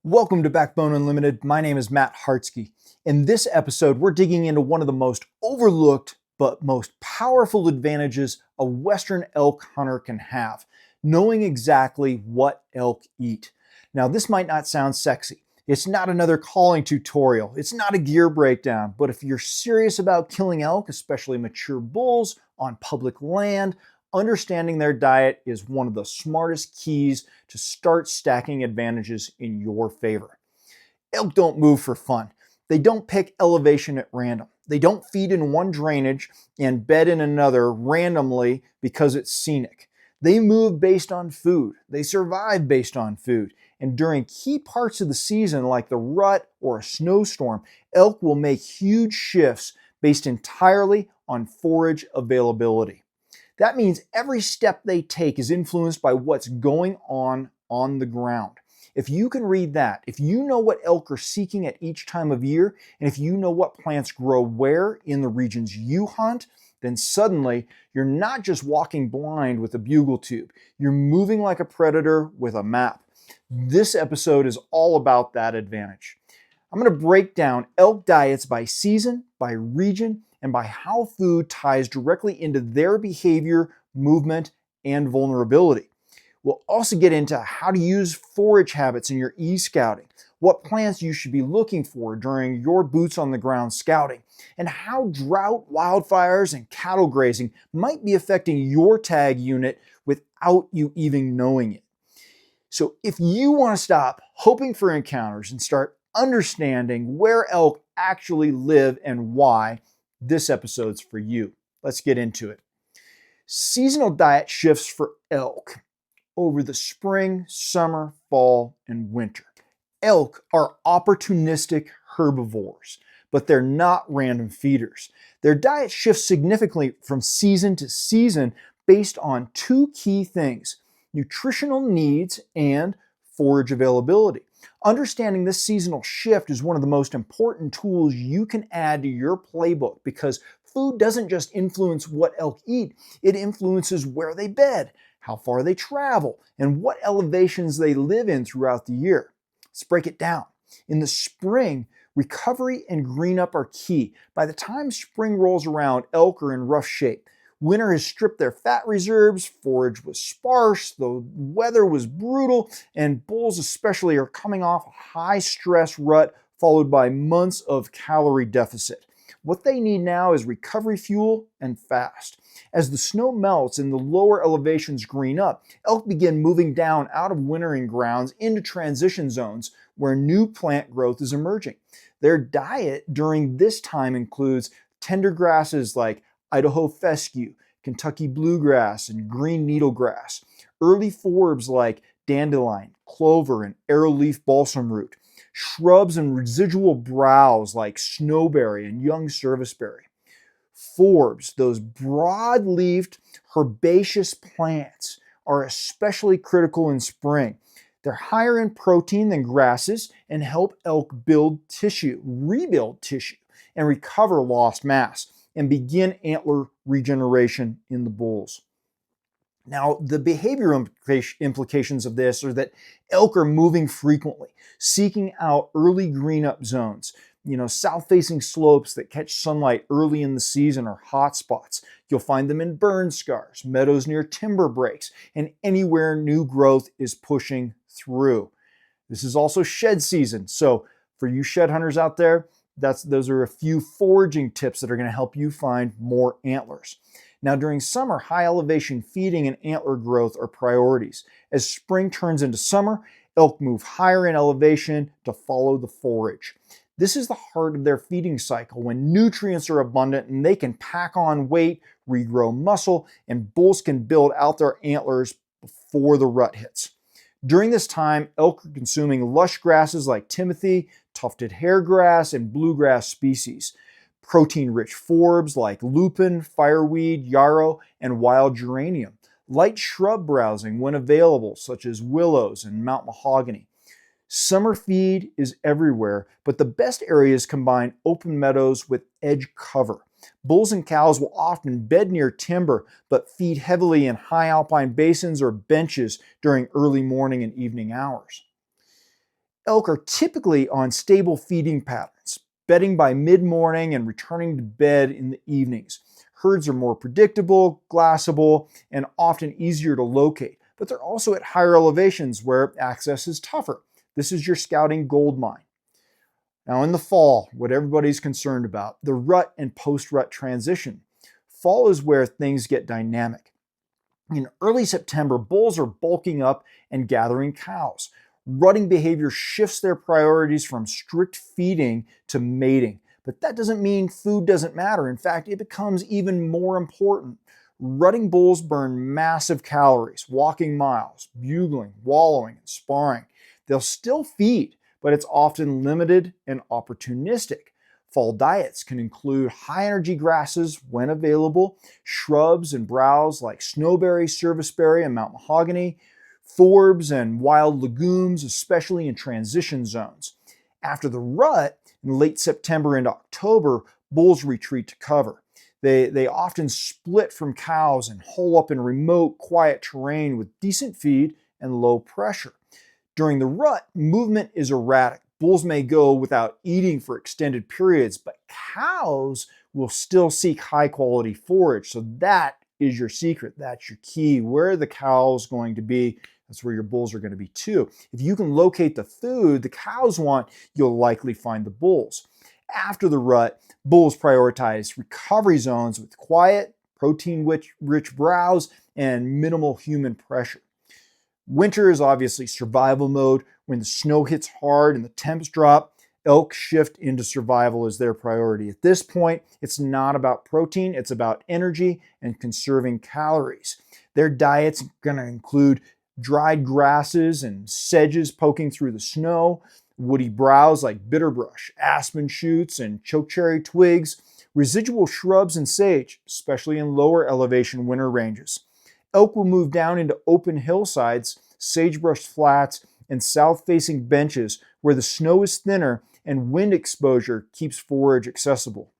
Welcome to Backbone Unlimited. My name is Matt Hartsky. In this episode, we're digging into one of the most overlooked but most powerful advantages a Western elk hunter can have, knowing exactly what elk eat. Now, this might not sound sexy. It's not another calling tutorial. It's not a gear breakdown. But if you're serious about killing elk, especially mature bulls on public land, understanding their diet is one of the smartest keys to start stacking advantages in your favor. Elk don't move for fun. They don't pick elevation at random. They don't feed in one drainage and bed in another randomly because it's scenic. They move based on food. They survive based on food. And during key parts of the season, like the rut or a snowstorm, elk will make huge shifts based entirely on forage availability. That means every step they take is influenced by what's going on the ground. If you can read that, if you know what elk are seeking at each time of year, and if you know what plants grow where in the regions you hunt, then suddenly you're not just walking blind with a bugle tube. You're moving like a predator with a map. This episode is all about that advantage. I'm going to break down elk diets by season, by region, and by how food ties directly into their behavior, movement, and vulnerability. We'll also get into how to use forage habits in your e-scouting, what plants you should be looking for during your boots on the ground scouting, and how drought, wildfires, and cattle grazing might be affecting your tag unit without you even knowing it. So if you want to stop hoping for encounters and start understanding where elk actually live and why, this episode's for you. Let's get into it. Seasonal diet shifts for elk over the spring, summer, fall, and winter. Elk are opportunistic herbivores, but they're not random feeders. Their diet shifts significantly from season to season based on two key things: nutritional needs and forage availability. Understanding this seasonal shift is one of the most important tools you can add to your playbook, because food doesn't just influence what elk eat, it influences where they bed, how far they travel, and what elevations they live in throughout the year. Let's break it down. In the spring, recovery and green up are key. By the time spring rolls around, elk are in rough shape. Winter has stripped their fat reserves, forage was sparse, the weather was brutal, and bulls especially are coming off a high stress rut followed by months of calorie deficit. What they need now is recovery fuel and fast. As the snow melts and the lower elevations green up, elk begin moving down out of wintering grounds into transition zones where new plant growth is emerging. Their diet during this time includes tender grasses like Idaho fescue, Kentucky bluegrass, and green needlegrass. Early forbs like dandelion, clover, and arrowleaf balsam root. Shrubs and residual browse like snowberry and young serviceberry. Forbs, those broad-leafed herbaceous plants, are especially critical in spring. They're higher in protein than grasses and help elk build tissue, rebuild tissue, and recover lost mass, and begin antler regeneration in the bulls. Now, the behavioral implications of this are that elk are moving frequently, seeking out early green up zones. South-facing slopes that catch sunlight early in the season are hotspots. You'll find them in burn scars, meadows near timber breaks, and anywhere new growth is pushing through. This is also shed season, so for you shed hunters out there, those are a few foraging tips that are going to help you find more antlers. Now, during summer, high elevation feeding and antler growth are priorities. As spring turns into summer, elk move higher in elevation to follow the forage. This is the heart of their feeding cycle, when nutrients are abundant and they can pack on weight, regrow muscle, and bulls can build out their antlers before the rut hits. During this time, elk are consuming lush grasses like timothy, tufted hairgrass, and bluegrass species. Protein-rich forbs like lupin, fireweed, yarrow, and wild geranium. Light shrub browsing when available, such as willows and Mount mahogany. Summer feed is everywhere, but the best areas combine open meadows with edge cover. Bulls and cows will often bed near timber, but feed heavily in high alpine basins or benches during early morning and evening hours. Elk are typically on stable feeding patterns, bedding by mid-morning and returning to bed in the evenings. Herds are more predictable, glassable, and often easier to locate, but they're also at higher elevations where access is tougher. This is your scouting gold mine. Now in the fall, what everybody's concerned about, the rut and post-rut transition. Fall is where things get dynamic. In early September, bulls are bulking up and gathering cows. Rutting behavior shifts their priorities from strict feeding to mating. But that doesn't mean food doesn't matter. In fact, it becomes even more important. Rutting bulls burn massive calories, walking miles, bugling, wallowing, and sparring. They'll still feed, but it's often limited and opportunistic. Fall diets can include high-energy grasses when available, shrubs and browse like snowberry, serviceberry, and Mount mahogany, forbs and wild legumes, especially in transition zones. After the rut, in late September and October, bulls retreat to cover. They often split from cows and hole up in remote, quiet terrain with decent feed and low pressure. During the rut, movement is erratic. Bulls may go without eating for extended periods, but cows will still seek high-quality forage. So that is your secret. That's your key. Where are the cows going to be? That's where your bulls are going to be too. If you can locate the food the cows want, you'll likely find the bulls. After the rut, bulls prioritize recovery zones with quiet, protein-rich browse and minimal human pressure. Winter is obviously survival mode. When the snow hits hard and the temps drop, elk shift into survival as their priority. At this point, it's not about protein, it's about energy and conserving calories. Their diet's going to include dried grasses and sedges poking through the snow, woody browse like bitterbrush, aspen shoots, and chokecherry twigs, residual shrubs and sage, especially in lower elevation winter ranges. Elk will move down into open hillsides, sagebrush flats, and south-facing benches where the snow is thinner and wind exposure keeps forage accessible.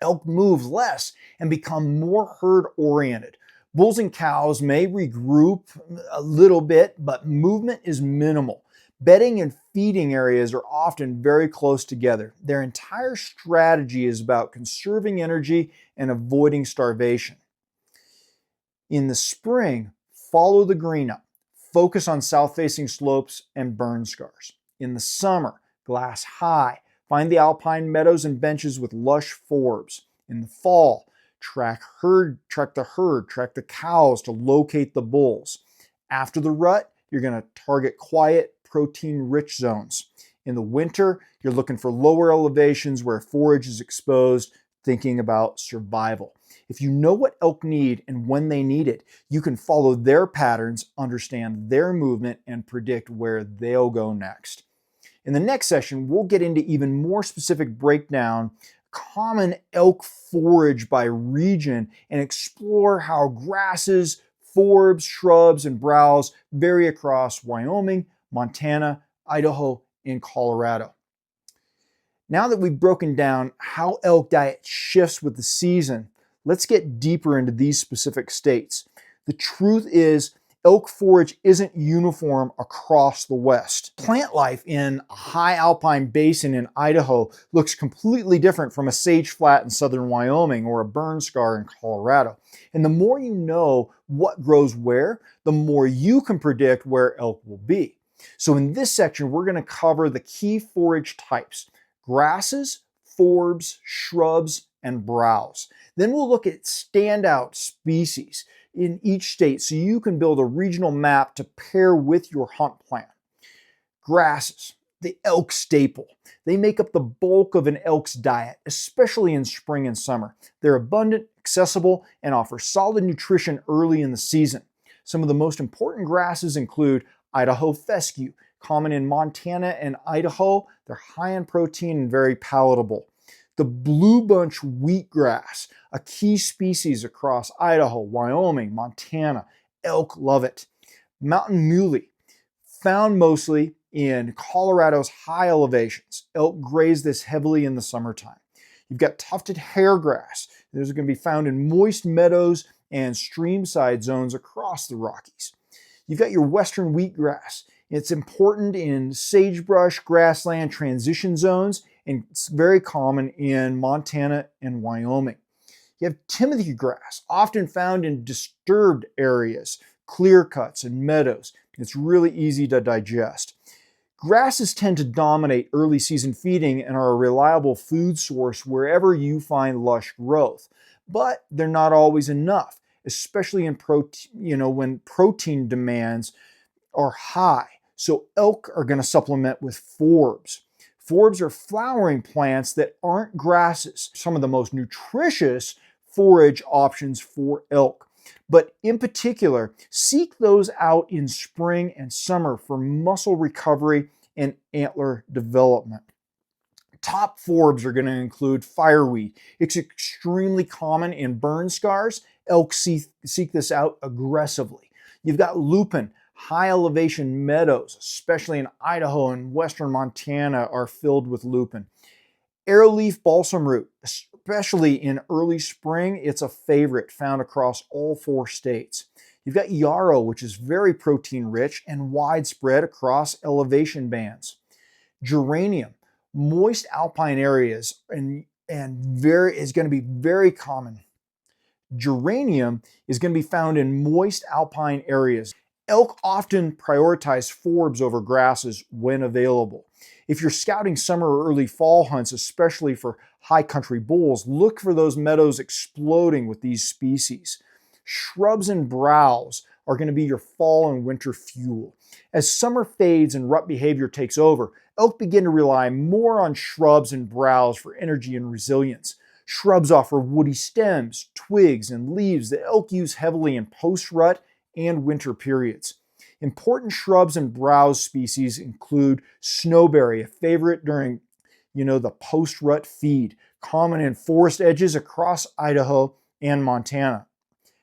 Elk move less and become more herd-oriented. Bulls and cows may regroup a little bit, but movement is minimal. Bedding and feeding areas are often very close together. Their entire strategy is about conserving energy and avoiding starvation. In the spring, follow the green up. Focus on south-facing slopes and burn scars. In the summer, glass high. Find the alpine meadows and benches with lush forbs. In the fall, track the cows to locate the bulls. After the rut, you're going to target quiet, protein-rich zones. In the winter, you're looking for lower elevations where forage is exposed, thinking about survival. If you know what elk need and when they need it, you can follow their patterns, understand their movement, and predict where they'll go next. In the next session, we'll get into even more specific breakdown, common elk forage by region, and explore how grasses, forbs, shrubs, and browse vary across Wyoming, Montana, Idaho, and Colorado. Now that we've broken down how elk diet shifts with the season, let's get deeper into these specific states. The truth is, elk forage isn't uniform across the West. Plant life in a high alpine basin in Idaho looks completely different from a sage flat in southern Wyoming or a burn scar in Colorado. And the more you know what grows where, the more you can predict where elk will be. So in this section, we're going to cover the key forage types: grasses, forbs, shrubs, and browse. Then we'll look at standout species in each state so you can build a regional map to pair with your hunt plan. Grasses, the elk staple. They make up the bulk of an elk's diet, especially in spring and summer. They're abundant, accessible, and offer solid nutrition early in the season. Some of the most important grasses include Idaho fescue, common in Montana and Idaho. They're high in protein and very palatable. The blue bunch wheatgrass, a key species across Idaho, Wyoming, Montana. Elk love it. Mountain muley, found mostly in Colorado's high elevations. Elk graze this heavily in the summertime. You've got tufted hairgrass. Those are going to be found in moist meadows and streamside zones across the Rockies. You've got your western wheatgrass It's important in sagebrush, grassland transition zones, and it's very common in Montana and Wyoming. You have timothy grass, often found in disturbed areas, clear cuts, and meadows. It's really easy to digest. Grasses tend to dominate early season feeding and are a reliable food source wherever you find lush growth. But they're not always enough, especially in when protein demands are high. So elk are going to supplement with forbs. Forbs are flowering plants that aren't grasses, some of the most nutritious forage options for elk. But in particular, seek those out in spring and summer for muscle recovery and antler development. Top forbs are going to include fireweed. It's extremely common in burn scars. Elk seek this out aggressively. You've got lupin. High elevation meadows, especially in Idaho and western Montana, are filled with lupin. Arrowleaf balsam root, especially in early spring, it's a favorite found across all 4 states. You've got yarrow, which is very protein rich and widespread across elevation bands. Geranium, moist alpine areas, is going to be very common. Geranium is going to be found in moist alpine areas. Elk often prioritize forbs over grasses when available. If you're scouting summer or early fall hunts, especially for high country bulls, look for those meadows exploding with these species. Shrubs and browse are going to be your fall and winter fuel. As summer fades and rut behavior takes over, elk begin to rely more on shrubs and browse for energy and resilience. Shrubs offer woody stems, twigs, and leaves that elk use heavily in post-rut and winter periods. Important shrubs and browse species include snowberry, a favorite during, the post-rut feed, common in forest edges across Idaho and Montana.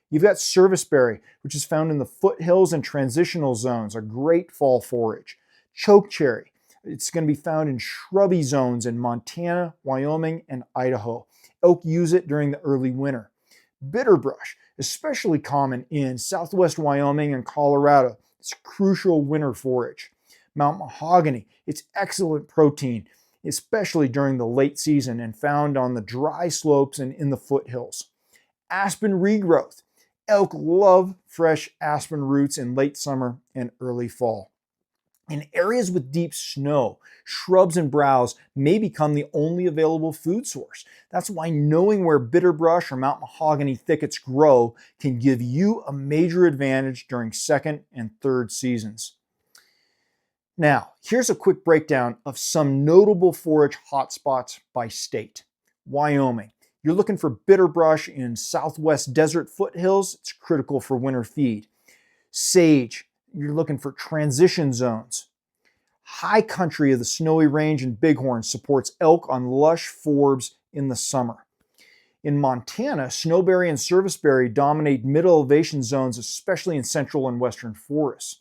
You've got serviceberry, which is found in the foothills and transitional zones, a great fall forage. Chokecherry, it's going to be found in shrubby zones in Montana, Wyoming, and Idaho. Elk use it during the early winter. Bitterbrush, especially common in southwest Wyoming and Colorado. It's a crucial winter forage. Mount mahogany, it's excellent protein, especially during the late season and found on the dry slopes and in the foothills. Aspen regrowth. Elk love fresh aspen roots in late summer and early fall. In areas with deep snow, shrubs and browse may become the only available food source. That's why knowing where bitterbrush or Mount mahogany thickets grow can give you a major advantage during second and third seasons. Now, here's a quick breakdown of some notable forage hotspots by state. Wyoming. You're looking for bitterbrush in southwest desert foothills. It's critical for winter feed. Sage. You're looking for transition zones. High country of the Snowy Range and Bighorn supports elk on lush forbs in the summer. In Montana, snowberry and serviceberry dominate mid-elevation zones, especially in central and western forests.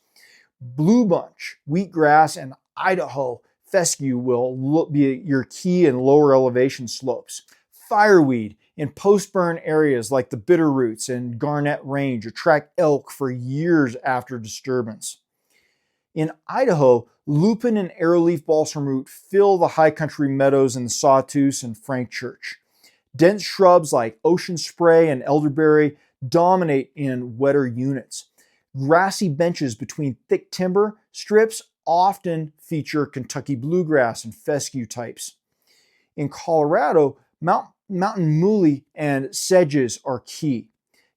Blue bunch, wheatgrass, and Idaho fescue will be your key in lower elevation slopes. Fireweed in post-burn areas like the Bitterroots and Garnet Range attract elk for years after disturbance. In Idaho, lupin and arrowleaf balsam root fill the high country meadows in the Sawtooth and Frank Church. Dense shrubs like ocean spray and elderberry dominate in wetter units. Grassy benches between thick timber strips often feature Kentucky bluegrass and fescue types. In Colorado, mountain muley and sedges are key.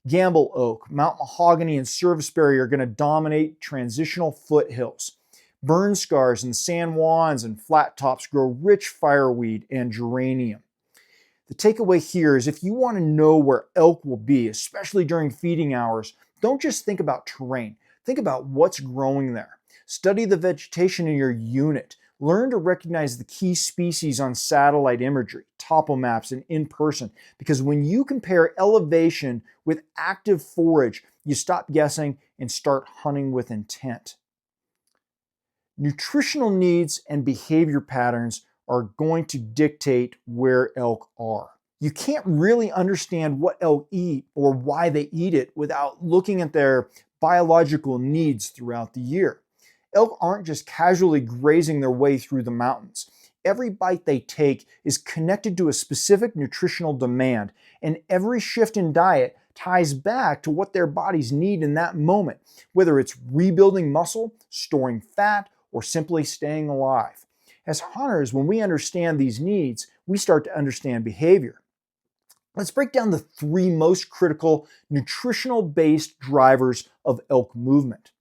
Gamble oak, Mount mahogany, and serviceberry are going to dominate transitional foothills. Burn scars in San Juans and flat tops grow rich fireweed and geranium. The takeaway here is if you want to know where elk will be, especially during feeding hours, don't just think about terrain. Think about what's growing there. Study the vegetation in your unit. Learn to recognize the key species on satellite imagery, topo maps, and in person. Because when you compare elevation with active forage, you stop guessing and start hunting with intent. Nutritional needs and behavior patterns are going to dictate where elk are. You can't really understand what elk eat or why they eat it without looking at their biological needs throughout the year. Elk aren't just casually grazing their way through the mountains. Every bite they take is connected to a specific nutritional demand, and every shift in diet ties back to what their bodies need in that moment, whether it's rebuilding muscle, storing fat, or simply staying alive. As hunters, when we understand these needs, we start to understand behavior. Let's break down the three most critical nutritional-based drivers of elk movement.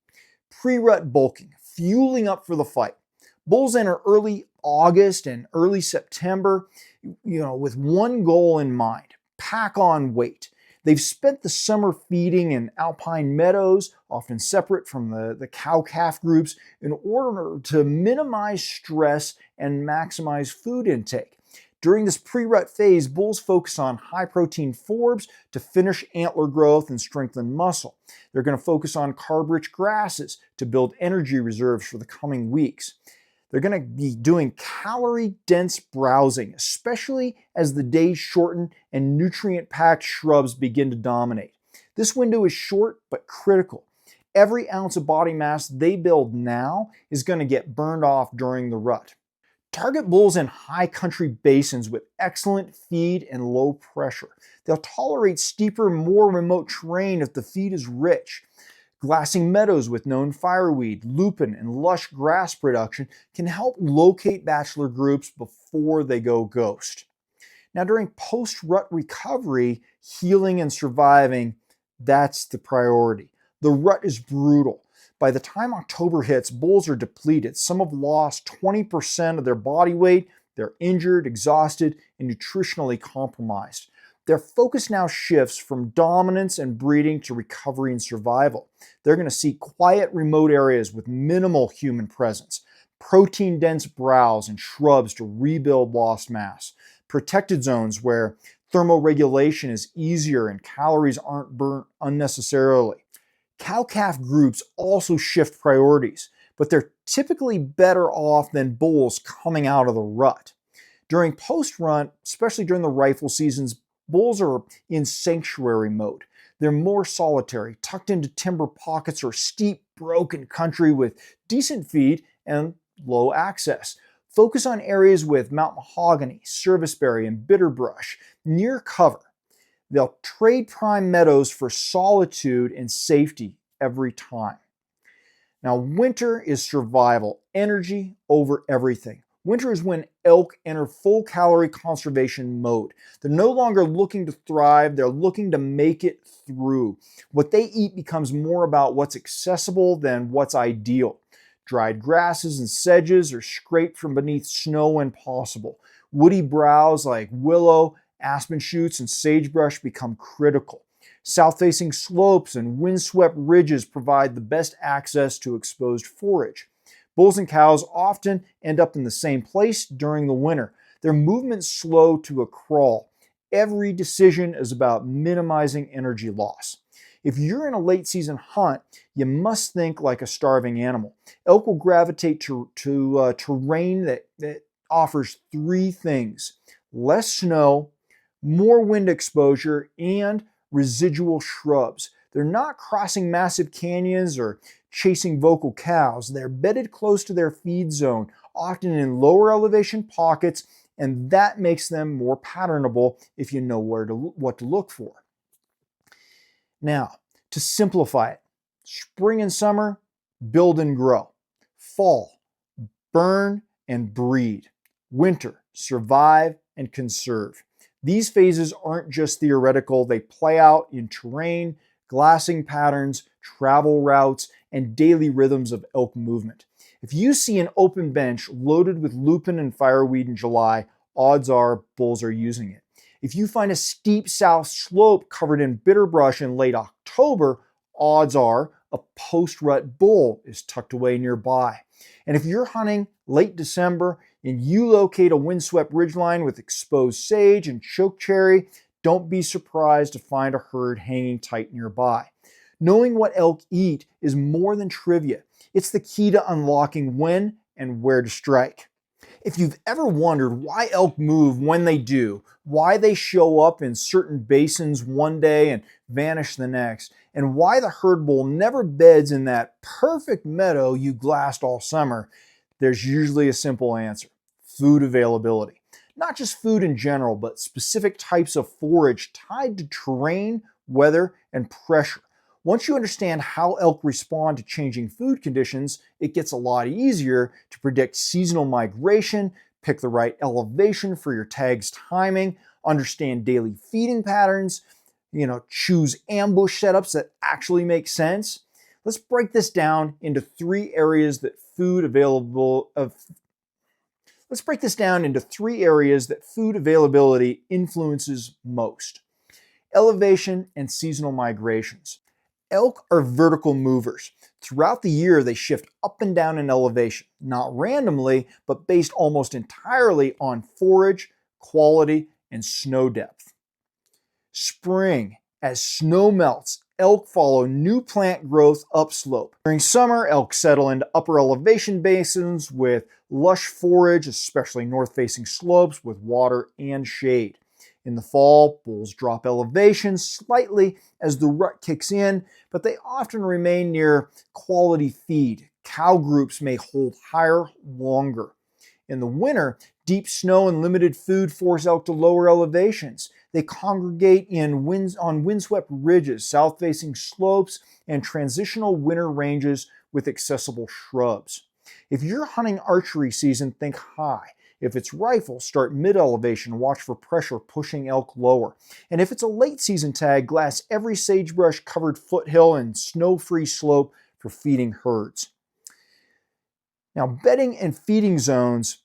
Pre-rut bulking, fueling up for the fight. Bulls enter early August and early September, with one goal in mind: pack on weight. They've spent the summer feeding in alpine meadows, often separate from the cow-calf groups, in order to minimize stress and maximize food intake. During this pre-rut phase, bulls focus on high-protein forbs to finish antler growth and strengthen muscle. They're going to focus on carb-rich grasses to build energy reserves for the coming weeks. They're going to be doing calorie-dense browsing, especially as the days shorten and nutrient-packed shrubs begin to dominate. This window is short but critical. Every ounce of body mass they build now is going to get burned off during the rut. Target bulls in high country basins with excellent feed and low pressure. They'll tolerate steeper, more remote terrain if the feed is rich. Glassing meadows with known fireweed, lupin, and lush grass production can help locate bachelor groups before they go ghost. Now, during post-rut recovery, healing and surviving, that's the priority. The rut is brutal. By the time October hits, bulls are depleted. Some have lost 20% of their body weight. They're injured, exhausted, and nutritionally compromised. Their focus now shifts from dominance and breeding to recovery and survival. They're going to seek quiet, remote areas with minimal human presence, protein-dense browse and shrubs to rebuild lost mass, protected zones where thermoregulation is easier and calories aren't burnt unnecessarily. Cow-calf groups also shift priorities, but they're typically better off than bulls coming out of the rut. During post-rut, especially during the rifle seasons, bulls are in sanctuary mode. They're more solitary, tucked into timber pockets or steep, broken country with decent feed and low access. Focus on areas with mountain mahogany, serviceberry, and bitterbrush near cover. They'll trade prime meadows for solitude and safety every time. Now, winter is survival, energy over everything. Winter is when elk enter full calorie conservation mode. They're no longer looking to thrive, they're looking to make it through. What they eat becomes more about what's accessible than what's ideal. Dried grasses and sedges are scraped from beneath snow when possible. Woody browse like willow, aspen shoots, and sagebrush become critical. South-facing slopes and windswept ridges provide the best access to exposed forage. Bulls and cows often end up in the same place during the winter. Their movements slow to a crawl. Every decision is about minimizing energy loss. If you're in a late season hunt, you must think like a starving animal. Elk will gravitate to terrain that offers three things: less snow, more wind exposure, and residual shrubs. They're not crossing massive canyons or chasing vocal cows. They're bedded close to their feed zone, often in lower elevation pockets, and that makes them more patternable if you know what to look for. Now, to simplify it, spring and summer, build and grow. Fall, burn and breed. Winter, survive and conserve. These phases aren't just theoretical, they play out in terrain, glassing patterns, travel routes, and daily rhythms of elk movement. If you see an open bench loaded with lupin and fireweed in July, odds are bulls are using it. If you find a steep south slope covered in bitterbrush in late October, odds are a post-rut bull is tucked away nearby. And if you're hunting late December and you locate a windswept ridgeline with exposed sage and chokecherry, don't be surprised to find a herd hanging tight nearby. Knowing what elk eat is more than trivia. It's the key to unlocking when and where to strike. If you've ever wondered why elk move when they do, why they show up in certain basins one day and vanish the next, and why the herd bull never beds in that perfect meadow you glassed all summer, there's usually a simple answer: food availability. Not just food in general, but specific types of forage tied to terrain, weather, and pressure. Once you understand how elk respond to changing food conditions, it gets a lot easier to predict seasonal migration, pick the right elevation for your tag's timing, understand daily feeding patterns, choose ambush setups that actually make sense. Let's break this down into three areas that food availability influences most: elevation and seasonal migrations. Elk are vertical movers. Throughout the year, they shift up and down in elevation, not randomly, but based almost entirely on forage, quality, and snow depth. Spring, as snow melts, elk follow new plant growth upslope. During summer, elk settle into upper elevation basins with lush forage, especially north-facing slopes with water and shade. In the fall, bulls drop elevation slightly as the rut kicks in, but they often remain near quality feed. Cow groups may hold higher longer. In the winter, deep snow and limited food force elk to lower elevations. They congregate on windswept ridges, south-facing slopes, and transitional winter ranges with accessible shrubs. If you're hunting archery season, think high. If it's rifle, start mid-elevation, watch for pressure pushing elk lower. And if it's a late season tag, glass every sagebrush covered foothill and snow-free slope for feeding herds. Now, bedding and feeding zones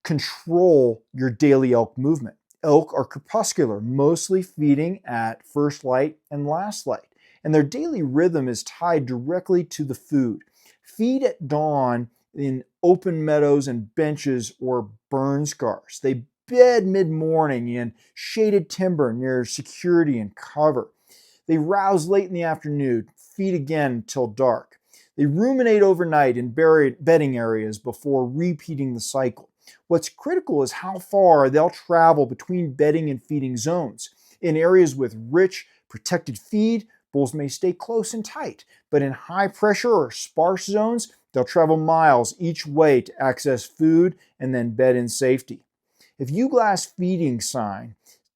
control your daily elk movement. Elk are crepuscular, mostly feeding at first light and last light, and their daily rhythm is tied directly to the food. Feed at dawn in open meadows and benches or burn scars. They bed mid-morning in shaded timber near security and cover. They rouse late in the afternoon, feed again until dark. They ruminate overnight in bedding areas before repeating the cycle. What's critical is how far they'll travel between bedding and feeding zones. In areas with rich, protected feed, bulls may stay close and tight, but in high pressure or sparse zones, they'll travel miles each way to access food and then bed in safety. If you glass feeding sign,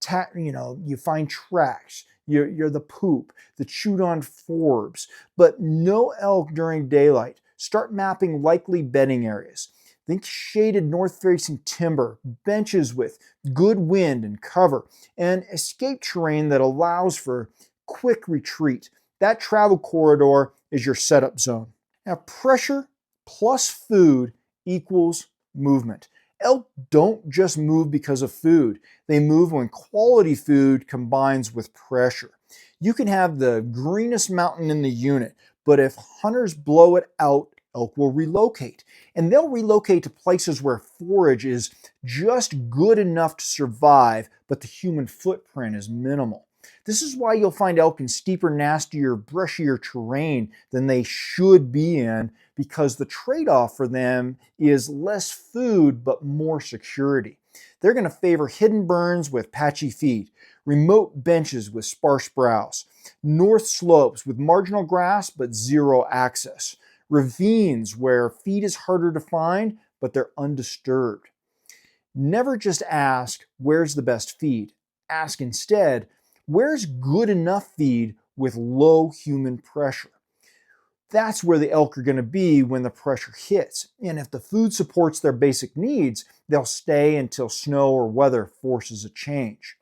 you find tracks, you're the poop, the chewed on forbs, but no elk during daylight, start mapping likely bedding areas. Think shaded north-facing timber, benches with good wind and cover, and escape terrain that allows for quick retreat. That travel corridor is your setup zone. Now, pressure plus food equals movement. Elk don't just move because of food. They move when quality food combines with pressure. You can have the greenest mountain in the unit, but if hunters blow it out, elk will relocate. And they'll relocate to places where forage is just good enough to survive, but the human footprint is minimal. This is why you'll find elk in steeper, nastier, brushier terrain than they should be in, because the trade-off for them is less food but more security. They're going to favor hidden burns with patchy feed, remote benches with sparse browse, north slopes with marginal grass but zero access, ravines where feed is harder to find but they're undisturbed. Never just ask, where's the best feed? Ask instead, where's good enough feed with low human pressure? That's where the elk are going to be when the pressure hits. And if the food supports their basic needs, they'll stay until snow or weather forces a change.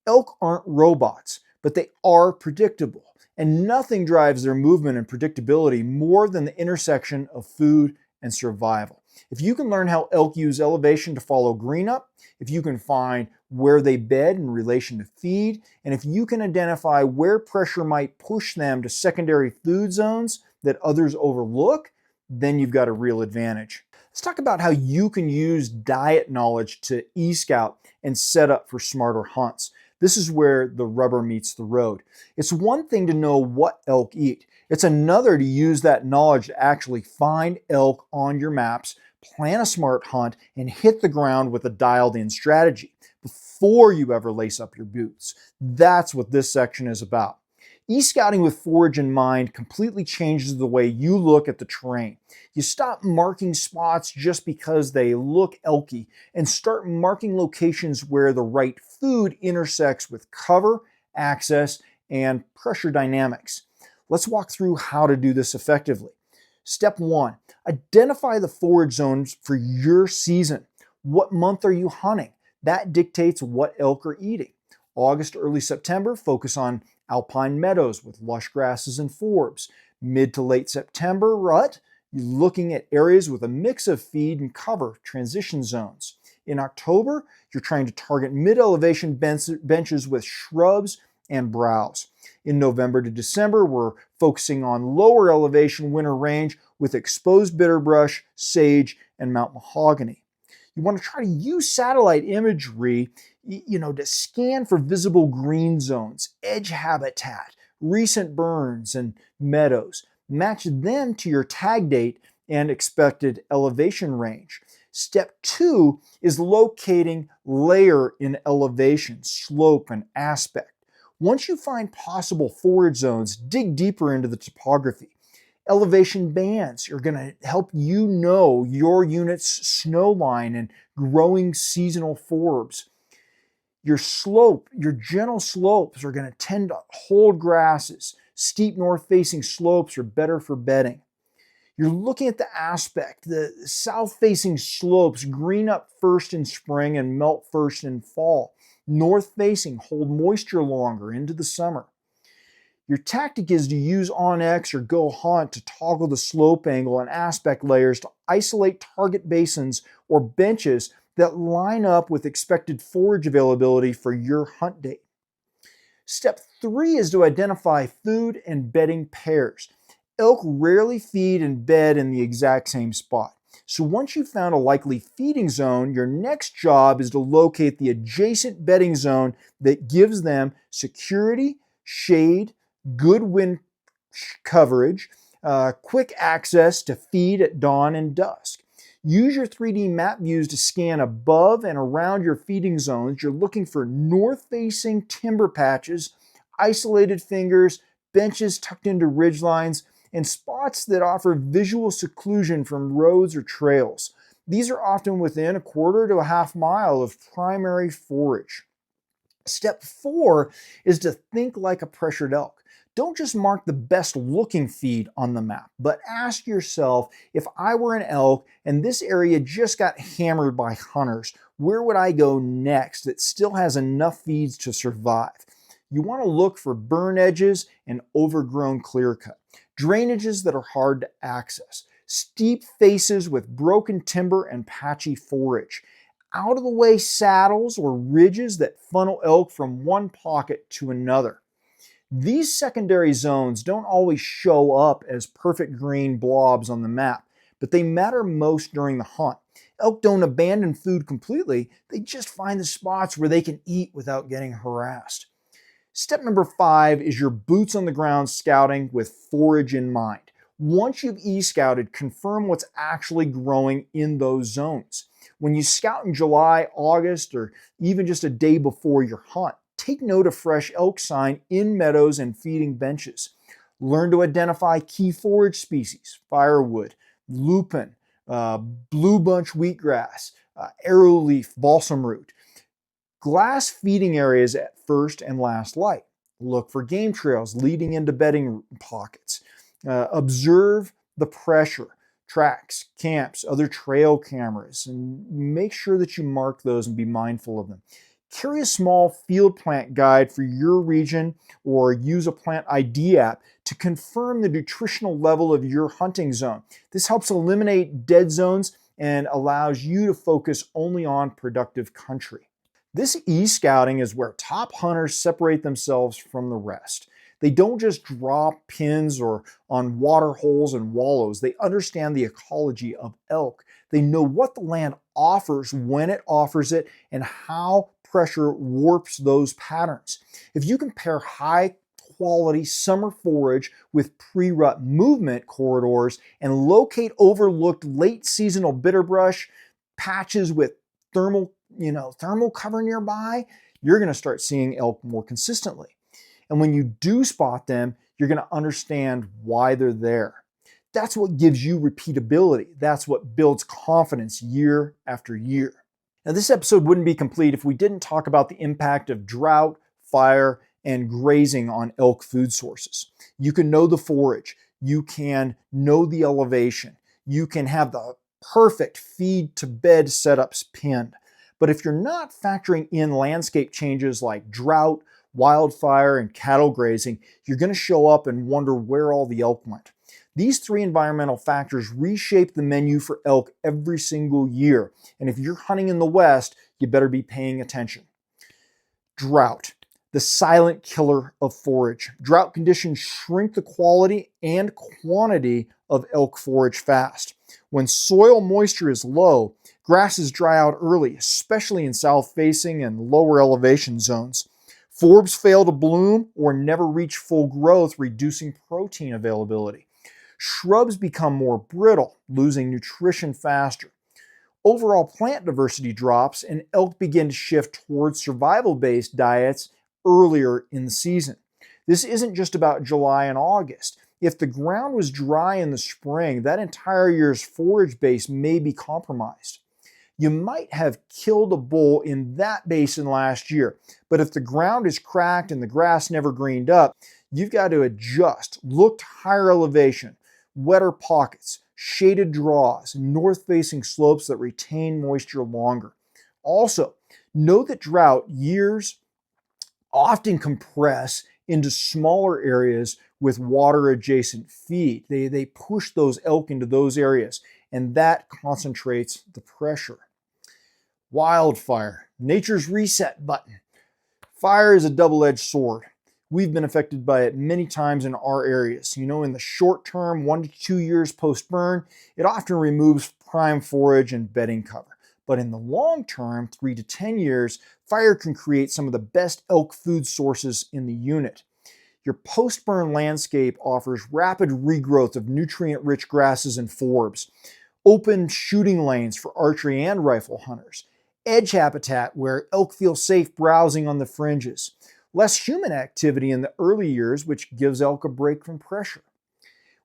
Elk aren't robots, but they are predictable. And nothing drives their movement and predictability more than the intersection of food and survival. If you can learn how elk use elevation to follow green up, if you can find where they bed in relation to feed, and if you can identify where pressure might push them to secondary food zones that others overlook, then you've got a real advantage. Let's talk about how you can use diet knowledge to e-scout and set up for smarter hunts. This is where the rubber meets the road. It's one thing to know what elk eat. It's another to use that knowledge to actually find elk on your maps, plan a smart hunt, and hit the ground with a dialed-in strategy before you ever lace up your boots. That's what this section is about. E-scouting with forage in mind completely changes the way you look at the terrain. You stop marking spots just because they look elky and start marking locations where the right food intersects with cover, access, and pressure dynamics. Let's walk through how to do this effectively. Step 1, identify the forage zones for your season. What month are you hunting? That dictates what elk are eating. August, early September, focus on alpine meadows with lush grasses and forbs. Mid to late September, rut, you're looking at areas with a mix of feed and cover, transition zones. In October, you're trying to target mid-elevation benches with shrubs and browse. In November to December, we're focusing on lower elevation winter range with exposed bitterbrush, sage, and Mount mahogany. You want to try to use satellite imagery, to scan for visible green zones, edge habitat, recent burns, and meadows. Match them to your tag date and expected elevation range. Step 2 is locating layer in elevation, slope, and aspect. Once you find possible forage zones, dig deeper into the topography. Elevation bands are going to help you know your unit's snow line and growing seasonal forbs. Your gentle slopes are going to tend to hold grasses. Steep north-facing slopes are better for bedding. You're looking at the aspect. The south-facing slopes green up first in spring and melt first in fall. North-facing hold moisture longer into the summer. Your tactic is to use OnX or Go Hunt to toggle the slope angle and aspect layers to isolate target basins or benches that line up with expected forage availability for your hunt date. Step 3 is to identify food and bedding pairs. Elk rarely feed and bed in the exact same spot. So once you've found a likely feeding zone, your next job is to locate the adjacent bedding zone that gives them security, shade, good wind coverage, quick access to feed at dawn and dusk. Use your 3D map views to scan above and around your feeding zones. You're looking for north-facing timber patches, isolated fingers, benches tucked into ridgelines, and spots that offer visual seclusion from roads or trails. These are often within a quarter to a half mile of primary forage. Step 4 is to think like a pressured elk. Don't just mark the best looking feed on the map, but ask yourself, if I were an elk and this area just got hammered by hunters, where would I go next that still has enough feeds to survive? You want to look for burn edges and overgrown clear cut, drainages that are hard to access, steep faces with broken timber and patchy forage, out of the way saddles or ridges that funnel elk from one pocket to another. These secondary zones don't always show up as perfect green blobs on the map, but they matter most during the hunt. Elk don't abandon food completely, they just find the spots where they can eat without getting harassed. Step number 5 is your boots on the ground scouting with forage in mind. Once you've e-scouted, confirm what's actually growing in those zones. When you scout in July, August, or even just a day before your hunt, take note of fresh elk sign in meadows and feeding benches. Learn to identify key forage species, firewood, lupin, blue bunch wheatgrass, arrowleaf, balsam root. Glass feeding areas at first and last light. Look for game trails leading into bedding pockets. Observe the pressure, tracks, camps, other trail cameras, and make sure that you mark those and be mindful of them. Carry a small field plant guide for your region or use a plant ID app to confirm the nutritional level of your hunting zone. This helps eliminate dead zones and allows you to focus only on productive country. This e-scouting is where top hunters separate themselves from the rest. They don't just draw pins or on water holes and wallows. They understand the ecology of elk. They know what the land offers, when it offers it, and how pressure warps those patterns. If you compare high quality summer forage with pre-rut movement corridors and locate overlooked late seasonal bitterbrush patches with thermal cover nearby, you're going to start seeing elk more consistently. And when you do spot them, you're going to understand why they're there. That's what gives you repeatability. That's what builds confidence year after year. Now, this episode wouldn't be complete if we didn't talk about the impact of drought, fire, and grazing on elk food sources. You can know the forage. You can know the elevation. You can have the perfect feed to bed setups pinned. But if you're not factoring in landscape changes like drought, wildfire, and cattle grazing, you're going to show up and wonder where all the elk went. These three environmental factors reshape the menu for elk every single year. And if you're hunting in the West, you better be paying attention. Drought, the silent killer of forage. Drought conditions shrink the quality and quantity of elk forage fast. When soil moisture is low, grasses dry out early, especially in south-facing and lower elevation zones. Forbs fail to bloom or never reach full growth, reducing protein availability. Shrubs become more brittle, losing nutrition faster. Overall plant diversity drops and elk begin to shift towards survival-based diets earlier in the season. This isn't just about July and August. If the ground was dry in the spring, that entire year's forage base may be compromised. You might have killed a bull in that basin last year, but if the ground is cracked and the grass never greened up, you've got to adjust. Look to higher elevation, wetter pockets, shaded draws, north-facing slopes that retain moisture longer. Also, know that drought years often compress into smaller areas with water-adjacent feed. They push those elk into those areas, and that concentrates the pressure. Wildfire, nature's reset button. Fire is a double-edged sword. We've been affected by it many times in our areas. In the short term, 1 to 2 years post-burn, it often removes prime forage and bedding cover. But in the long term, 3 to 10 years, fire can create some of the best elk food sources in the unit. Your post-burn landscape offers rapid regrowth of nutrient-rich grasses and forbs, open shooting lanes for archery and rifle hunters, edge habitat where elk feel safe browsing on the fringes, less human activity in the early years, which gives elk a break from pressure.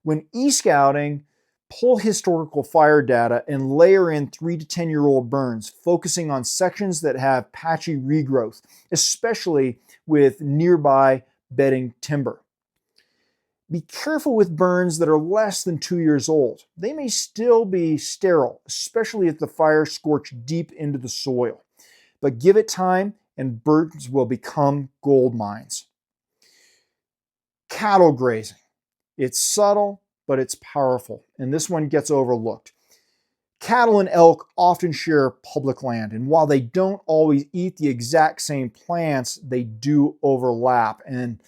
When e-scouting, pull historical fire data and layer in 3 to 10-year-old burns, focusing on sections that have patchy regrowth, especially with nearby bedding timber. Be careful with burns that are less than 2 years old. They may still be sterile, especially if the fire scorched deep into the soil. But give it time and burns will become gold mines. Cattle grazing. It's subtle, but it's powerful, and this one gets overlooked. Cattle and elk often share public land, and while they don't always eat the exact same plants, they do overlap, and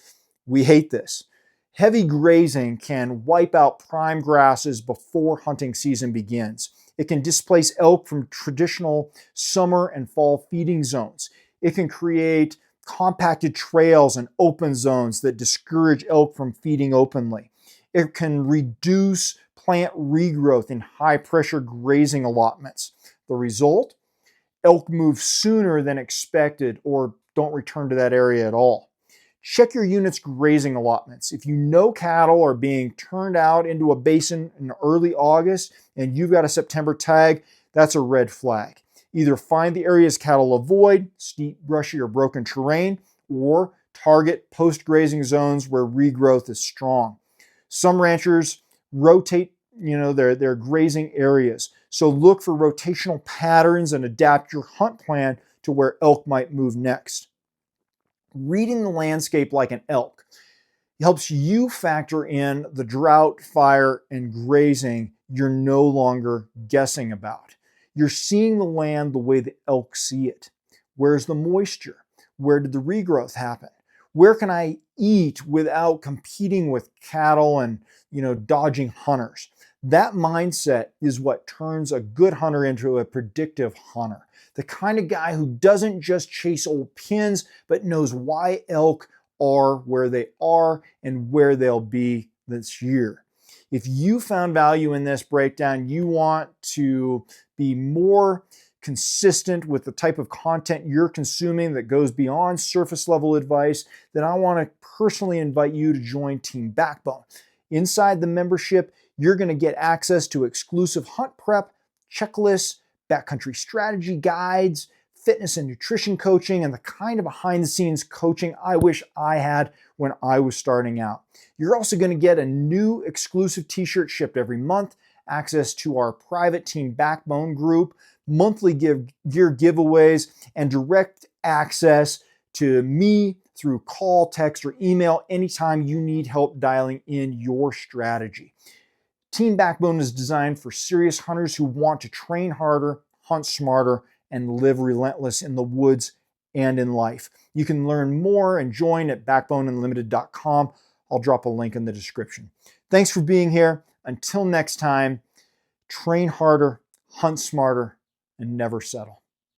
we hate this. Heavy grazing can wipe out prime grasses before hunting season begins. It can displace elk from traditional summer and fall feeding zones. It can create compacted trails and open zones that discourage elk from feeding openly. It can reduce plant regrowth in high-pressure grazing allotments. The result? Elk move sooner than expected or don't return to that area at all. Check your unit's grazing allotments. If you know cattle are being turned out into a basin in early August and you've got a September tag, that's a red flag. Either find the areas cattle avoid, steep, brushy, or broken terrain, or target post-grazing zones where regrowth is strong. Some ranchers rotate, their grazing areas. So look for rotational patterns and adapt your hunt plan to where elk might move next. Reading the landscape like an elk helps you factor in the drought, fire, and grazing you're no longer guessing about. You're seeing the land the way the elk see it. Where's the moisture? Where did the regrowth happen? Where can I eat without competing with cattle and, dodging hunters? That mindset is what turns a good hunter into a predictive hunter. The kind of guy who doesn't just chase old pins, but knows why elk are where they are and where they'll be this year. If you found value in this breakdown, you want to be more consistent with the type of content you're consuming that goes beyond surface level advice, then I want to personally invite you to join Team Backbone. Inside the membership, you're going to get access to exclusive hunt prep, checklists, backcountry strategy guides, fitness and nutrition coaching, and the kind of behind the scenes coaching I wish I had when I was starting out. You're also going to get a new exclusive t-shirt shipped every month, access to our private Team Backbone group, monthly gear giveaways, and direct access to me through call, text, or email anytime you need help dialing in your strategy. Team Backbone is designed for serious hunters who want to train harder, hunt smarter, and live relentless in the woods and in life. You can learn more and join at backboneunlimited.com. I'll drop a link in the description. Thanks for being here. Until next time, train harder, hunt smarter, and never settle.